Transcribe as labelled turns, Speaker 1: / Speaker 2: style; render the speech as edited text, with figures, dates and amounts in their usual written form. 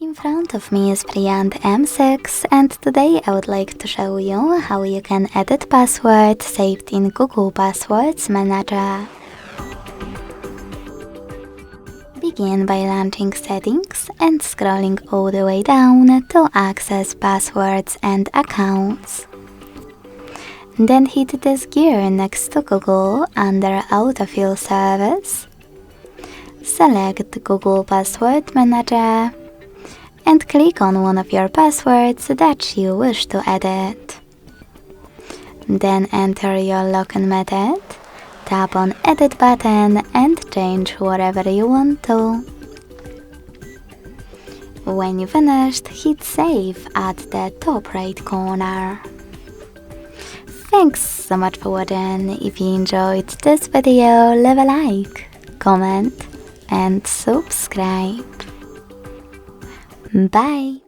Speaker 1: In front of me is FreeYond M6, and today I would like to show you how you can edit password saved in Google Passwords Manager. Begin by launching Settings and scrolling all the way down to access passwords and accounts. Then hit this gear next to Google under Autofill service. Select Google Password Manager and click on one of your passwords that you wish to edit. Then enter your login method, tap on Edit button and change whatever you want to. When you finished, hit Save at the top right corner. Thanks so much for watching. If you enjoyed this video, leave a like, comment and subscribe. Bye!